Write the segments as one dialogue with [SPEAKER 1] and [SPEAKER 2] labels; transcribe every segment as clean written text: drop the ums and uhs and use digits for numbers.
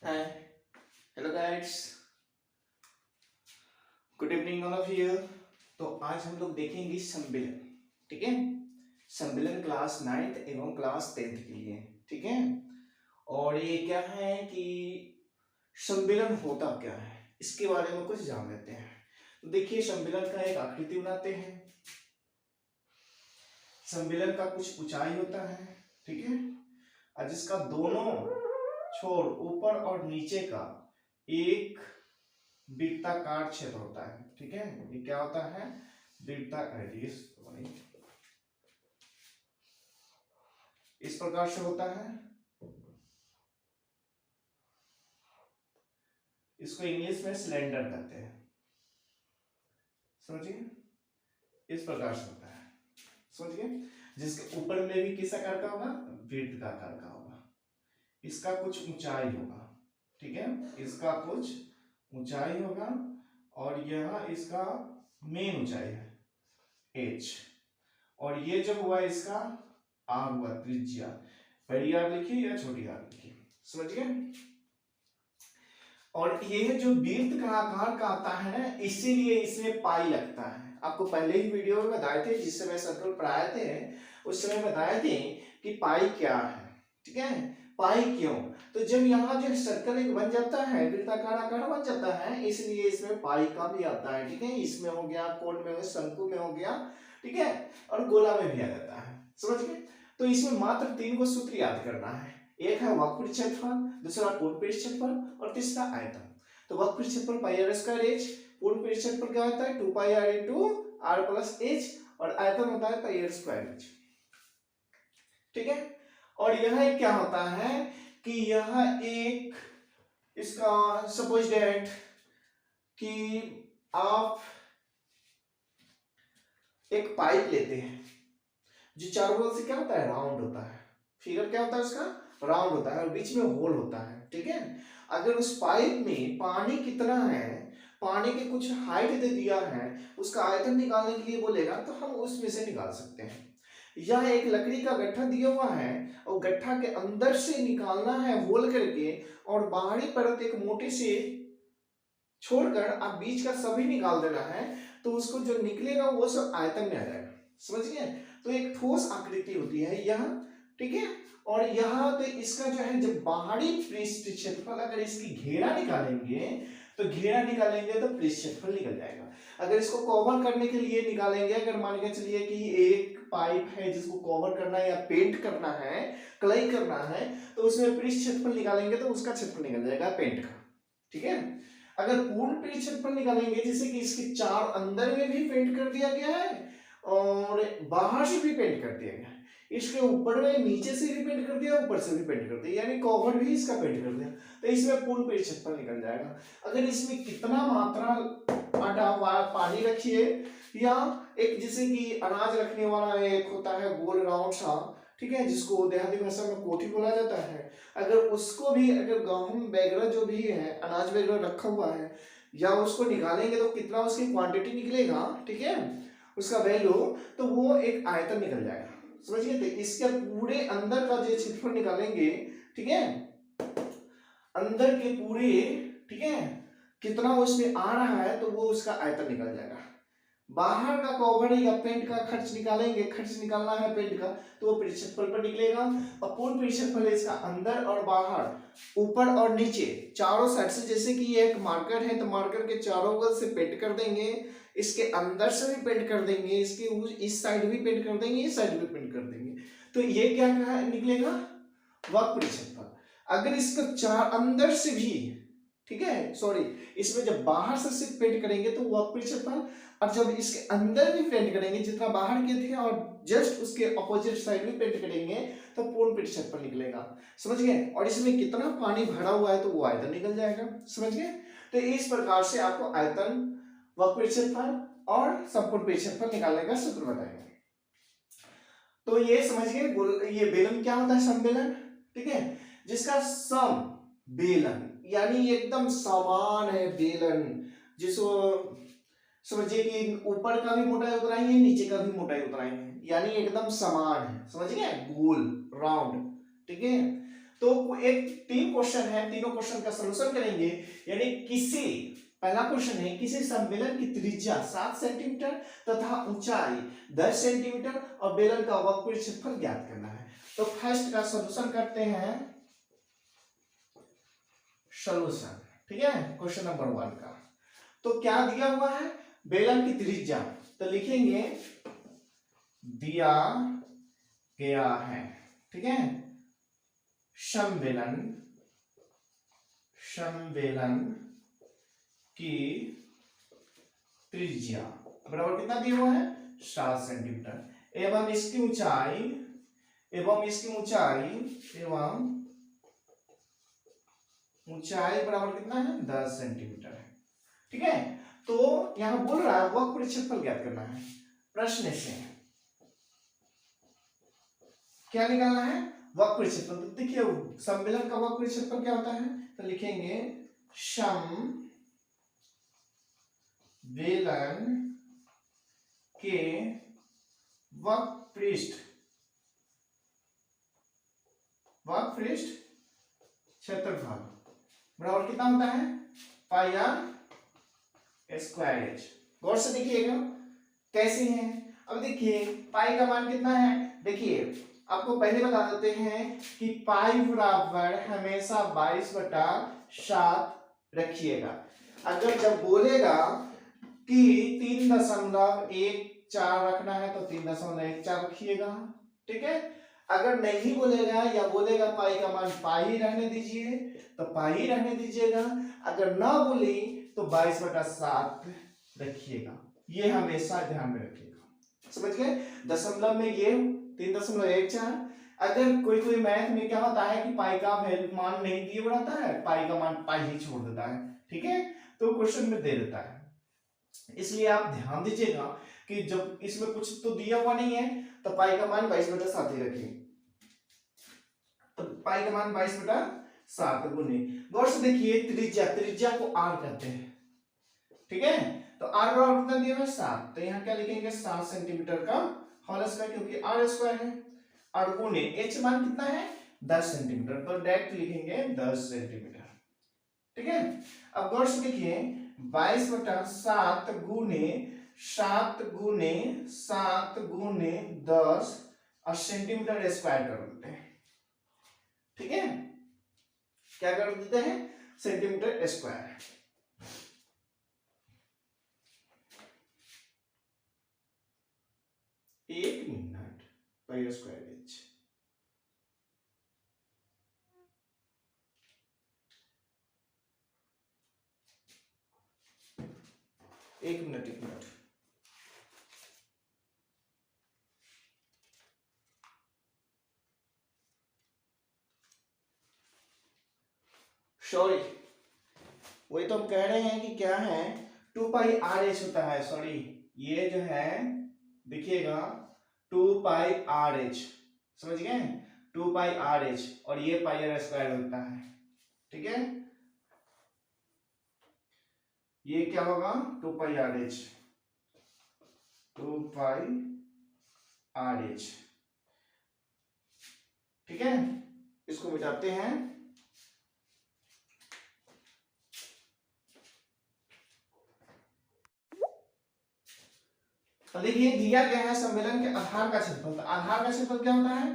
[SPEAKER 1] Hi, hello guides, good evening all of you. तो आज हम लोग देखेंगे सम्मिलन। ठीक है, सम्मिलन क्लास 9th एवं क्लास 10th के लिए। ठीक है, और ये क्या है कि सम्मिलन होता क्या है इसके बारे में कुछ जान लेते हैं। तो देखिए, सम्मिलन का एक आकृति बनाते हैं। सम्मिलन का कुछ ऊंचाई होता है, ठीक है, और जिसका दोनों छोर ऊपर और नीचे का एक वृत्ताकार क्षेत्र होता है। ठीक है, ये क्या होता है? वृत्ता रेडियस इस प्रकार से होता है। इसको इंग्लिश में सिलेंडर कहते हैं। समझिए, इस प्रकार से होता है। समझिए, जिसके ऊपर में भी किस आकार का होगा? वृत्त का आकार का होगा। इसका कुछ ऊंचाई होगा। ठीक है, इसका कुछ ऊंचाई होगा और यह इसका मेन ऊंचाई है h, और ये जब हुआ इसका r हुआ त्रिज्या। बड़ी आर लिखिए या छोटी आर लिखिए, समझिए। और ये जो वृत्त का आकार का आता है, इसीलिए इसमें पाई लगता है। आपको पहले ही वीडियो में बताए थे, जिस समय सर्कल पढ़ाए थे उस समय बताए थे कि पाई क्या है। ठीक है, पाई क्यों? तो जब यहाँ जो सर्कल एक बन जाता है, वृत्ताकार आकार बन जाता है, इसलिए इसमें पाई का भी आता है। ठीक है, इसमें हो गया, कोण में हो गया, शंकु में हो गया, ठीक है, और गोला में भी आ जाता है। समझ गए? तो इसमें मात्र 3 को सूत्र याद करना है। एक है वक्र क्षेत्रफल, दूसरा कोण क्षेत्रफल और तीसरा आयतन। तो वक्र क्षेत्रफल पाई आर स्क्वायर एच, कोण क्षेत्रफल क्या होता है? 2 pi r into r plus h, और आयतन होता है पाई आर स्क्वायर एच। ठीक है, और यह क्या होता है कि यह एक इसका सपोज दैट कि आप एक पाइप लेते हैं जो चारों ओर से क्या होता है? राउंड होता है। फिगर क्या होता है उसका? राउंड होता है और बीच में होल होता है। ठीक है, अगर उस पाइप में पानी कितना है, पानी के कुछ हाइट दे दिया है, उसका आयतन निकालने के लिए बोलेगा तो हम उसमें से निकाल सकते हैं। यह एक लकड़ी का गट्ठा दिया हुआ है और गट्ठा के अंदर से निकालना है होल करके, और बाहरी परत एक मोटी सी छोड़कर आप बीच का सभी निकाल देना है, तो उसको जो निकलेगा वो सब आयतन में आ जाएगा। समझ गए? तो एक ठोस आकृति होती है यह। ठीक है, और यहाँ तो इसका जो है, जब बाहरी पृष्ठ क्षेत्रफल अगर इसकी घेरा निकालेंगे तो घेरा निकालेंगे तो पृष्ठ क्षेत्रफल निकल जाएगा। अगर इसको कवर करने के लिए निकालेंगे, अगर मान के चलिए कि एक पाइप है जिसको कवर करना है या पेंट करना है, कलई करना है, तो उसमें पृष्ठ क्षेत्रफल निकालेंगे तो उसका क्षेत्रफल निकल जाएगा पेंट का। ठीक है, अगर पूर्ण पृष्ठ क्षेत्रफल निकालेंगे, जैसे कि इसके चार अंदर में भी पेंट कर दिया गया है और बाहर से भी पेंट कर दिया गया है, इसके ऊपर में नीचे से भी पेंट कर दिया, ऊपर से भी पेंट कर दिया, यानी कवर भी इसका पेंट कर दिया, तो इसमें पूर्ण पृष्ठ क्षेत्रफल निकल जाएगा। अगर इसमें कितना मात्रा आटा पानी रखिए, या एक जैसे कि अनाज रखने वाला एक होता है गोल राउंड सा, ठीक है, जिसको देहाती भाषा में कोठी बोला जाता है, अगर उसको भी, अगर गेहूं वगैरह जो भी है, अनाज वगैरह रखा हुआ है, या उसको निकालेंगे तो कितना उसकी क्वांटिटी निकलेगा, ठीक है, उसका वैल्यू, तो वो एक आयतन निकल जाएगा। समझिए, तो इसके पूरे अंदर का जो क्षेत्रफल निकालेंगे, ठीक है, अंदर के पूरे, ठीक है, कितना उसमें आ रहा है तो वो उसका आयतन निकल जाएगा। बाहर का कवर या पेंट का खर्च निकालेंगे, खर्च निकालना है पेंट का, तो वो पृष्ठफल पर निकलेगा। और पूर्ण पृष्ठफल इसका अंदर और बाहर, ऊपर और नीचे, चारों साइड से, जैसे कि ये एक मार्कर है तो मार्कर के चारों बगल से पेंट कर देंगे, इसके अंदर से भी पेंट कर देंगे, इसके इस साइड भी पेंट कर देंगे, इस साइड भी पेंट कर देंगे, तो ये क्या निकलेगा? वक्र पृष्ठफल। अगर इसका चार अंदर से भी, ठीक है, सॉरी, इसमें जब बाहर से सिर्फ पेंट करेंगे तो वक्र पृष्ठफल, और जब इसके अंदर भी पेंट करेंगे, जितना बाहर के थे और जस्ट उसके अपोजिट साइड में पेंट करेंगे, तो पूर्ण पृष्ठफल निकलेगा। समझ गए? और इसमें कितना पानी भरा हुआ है तो वो आयतन निकल जाएगा। समझ गए? तो इस प्रकार से आपको आयतन, वक्र पृष्ठफल और संपूर्ण पृष्ठफल निकालने का सूत्र बताएंगे। तो ये समझ गए, ये बेलन क्या होता है? समबेलन। ठीक है, जिसका सम बेलन यानी एकदम समान है बेलन, जिसको समझिए कि ऊपर का भी मोटाई उतराएंगे, नीचे का भी मोटाई उतराएंगे, यानी एकदम समान है। समझ गए? गोल राउंड। ठीक है, तो एक 3 क्वेश्चन है, तीनों क्वेश्चन का सॉल्यूशन करेंगे। यानी किसी, पहला क्वेश्चन है किसी सम्मेलन की त्रिज्या 7 सेंटीमीटर तथा ऊंचाई 10 सेंटीमीटर और बेलन का वक्र क्षेत्रफल ज्ञात करना है। तो फर्स्ट का सॉल्यूशन करते हैं, सॉल्यूशन, ठीक है, क्वेश्चन नंबर 1 का। तो क्या दिया हुआ है, बेलन की त्रिज्या, तो लिखेंगे दिया गया है, ठीक है, सम्मेलन की त्रिज्या बराबर कितना दिया हुआ है, 7 सेंटीमीटर एवं इसकी ऊंचाई बराबर कितना है, 10 सेंटीमीटर है, ठीक है। तो यहां बोल रहा है वक्र क्षेत्रफल ज्ञात करना है। प्रश्न से क्या निकालना है, वक्र क्षेत्रफल। तो देखिए सम्मेलन का वक्र क्षेत्रफल क्या होता है, तो लिखेंगे सम्मेलन के वक्रपृष्ठ क्षेत्रफल बराबर कितना होता है, पाई आर स्क्वायर एच। गौर से देखिएगा कैसे है। अब देखिए पाई का मान कितना है, देखिए आपको पहले बता देते हैं कि पाई बराबर हमेशा 22/7 रखिएगा। अगर जब बोलेगा कि 3.14 रखना है तो 3.14 रखिएगा, ठीक है। अगर नहीं बोलेगा या बोलेगा पाई का मान पाई ही रहने दीजिए तो पाई ही रहने दीजिएगा। अगर ना बोले तो 22/7 रखिएगा, ये हमेशा ध्यान में रखिएगा, समझ गए। दशमलव में ये 3.14। अगर कोई मैथ में क्या होता है कि पाई का मान नहीं दिए रहता है, पाई का मान पाई ही छोड़ देता है, ठीक है, तो क्वेश्चन में दे देता है। इसलिए आप ध्यान दीजिएगा कि जब इसमें कुछ तो दिया हुआ नहीं है तो पाई का मान 22/7 ही रखिए। तो पाई का मान 22/7 गुने, गौर से देखिए त्रिज्या को आर कहते हैं, ठीक है। तो आर बराबर कितना दिया है, 7। तो यहाँ क्या लिखेंगे, 7 सेंटीमीटर का होल स्क्वायर, क्योंकि आर स्क्वायर है। और गुने एच मान कितना है, 10 सेंटीमीटर, तो डायरेक्ट लिखेंगे 10 सेंटीमीटर, ठीक है। अब गौर से देखिए 22/7 गुने 7 गुने 10 और सेंटीमीटर स्क्वायर कर देते हैं, ठीक है। क्या कर देते हैं, सेंटीमीटर स्क्वायर। एक मिनट, पाई स्क्वायर एच, एक मिनट। सॉरी, वही तो हम कह रहे हैं कि क्या है, 2 पाई आर एच होता है। सॉरी, ये जो है देखिएगा 2 पाई आर एच, समझ गए, 2 पाई आर एच, और ये पाई आर स्क्वायर होता है, ठीक है। ये क्या होगा, 2 pi R H, 2 pi R H, ठीक है। इसको मिटाते हैं, तो देखिए दिया गया है सम्मेलन के आधार का क्षेत्रफल। तो आधार का क्षेत्रफल क्या होता है,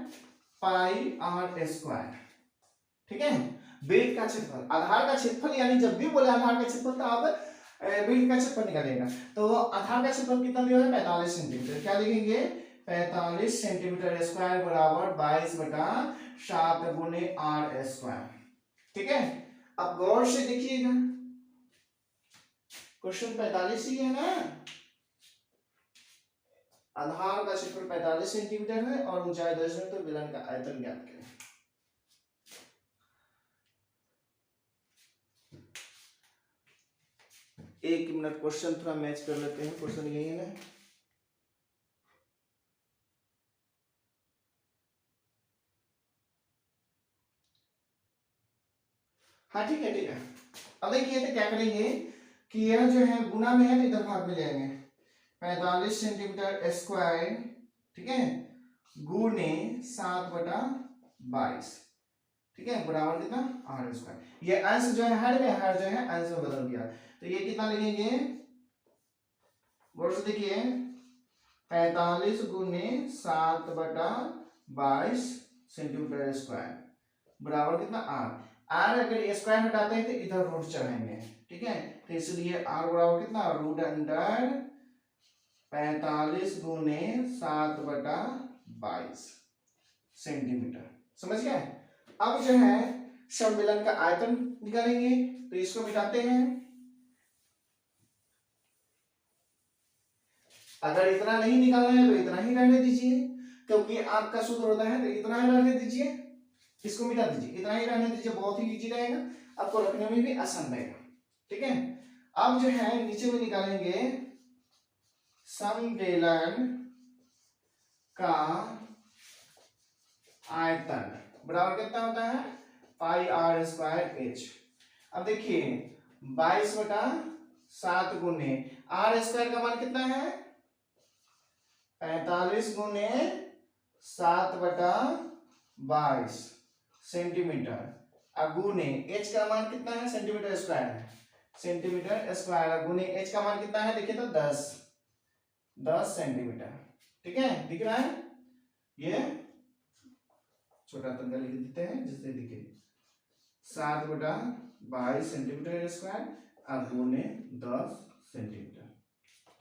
[SPEAKER 1] पाई आर स्क्वायर, ठीक है। बेद का क्षेत्रफल, आधार का क्षेत्रफल, यानी जब भी बोले आधार का क्षेत्रफल तो आप बेद का क्षेत्रफल निकालेगा। तो आधार का क्षेत्रफल कितना दिया है, 45 सेंटीमीटर। क्या लिखेंगे, 45 सेंटीमीटर स्क्वायर बराबर 22/7 गुने आर स्क्वायर, ठीक है। अब गौर से देखिएगा क्वेश्चन 45 ही है ना, आधार का क्षेत्रफल 45 सेंटीमीटर है और ऊंचाई 10 है, तो बेलन का आयतन ज्ञात करें। एक मिनट, क्वेश्चन थोड़ा मैच कर लेते हैं। क्वेश्चन यही है ना, हाँ ठीक है। अब देखिए तो क्या करेंगे कि यह जो है गुना में है तो इधर भाग में ले आएंगे, 45 सेंटीमीटर स्क्वायर, ठीक है, गुने 7/22, ठीक है, बराबर कितना आर स्क्वायर। ये अंश जो है हर में, हर जो है अंश में बदल गया, तो ये कितना लिखेंगे, वर्ष देखिए 45 गुने 7/22 सेंटीमीटर स्क्वायर बराबर कितना आर। आर अगर स्क्वायर हटाते हैं तो इधर रूट चढ़ाएंगे, ठीक है, तो इसलिए आर बराबर कितना, रूट अंडर 45 गुने 7/22 सेंटीमीटर। समझ गए। अब जो है सम्मेलन का आयतन निकालेंगे, तो इसको मिटाते हैं। अगर इतना नहीं निकालना है तो इतना ही रहने दीजिए, क्योंकि आपका सूत्र होता है, तो इतना ही रहने दीजिए, इसको मिटा दीजिए, इतना ही रहने दीजिए, बहुत ही इजी रहेगा, आपको रखने में भी आसान रहेगा। ठीक है, अब जो है नीचे में निकालेंगे सम्मेलन का आयतन बराबर कितना होता है, पाई आर स्क्वायर एच। अब देखिए 22/7 गुने आर स्क्वायर का मान कितना है, 45 गुने 7/22 सेंटीमीटर, अब गुने एच का मान कितना है, सेंटीमीटर स्क्वायर है, सेंटीमीटर स्क्वायर गुने एच का मान कितना है, देखिए तो 10 सेंटीमीटर। ठीक है, दिख रहा है, ये छोटा तंगा लिख देते हैं जिससे दिखे 7/22 सेंटीमीटर स्क्वायर अब गुने 10 सेंटीमीटर।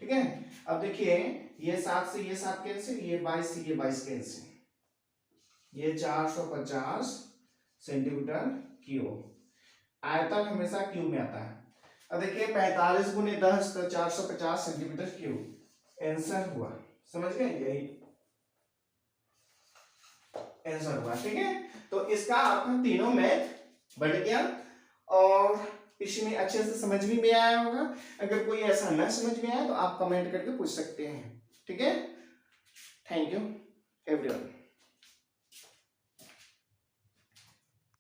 [SPEAKER 1] ठीक है, अब देखिए ये 7 से ये 7 कैंसिल, ये 22 से ये 22 कैंसिल, ये 450 सेंटीमीटर क्यूब। आयतन हमेशा क्यूब में आता है। अब देखिए 45 गुने 10 तो 450 सेंटीमीटर क्यूब आंसर हुआ। समझ गए, यही आंसर हुआ। ठीक है, तो इसका आपका तीनों मैथ बढ़ गया और इसमें अच्छे से समझ भी में आया होगा। अगर कोई ऐसा न समझ में आया तो आप कमेंट करके पूछ सकते हैं। ठीक है, थैंक यू एवरीवन।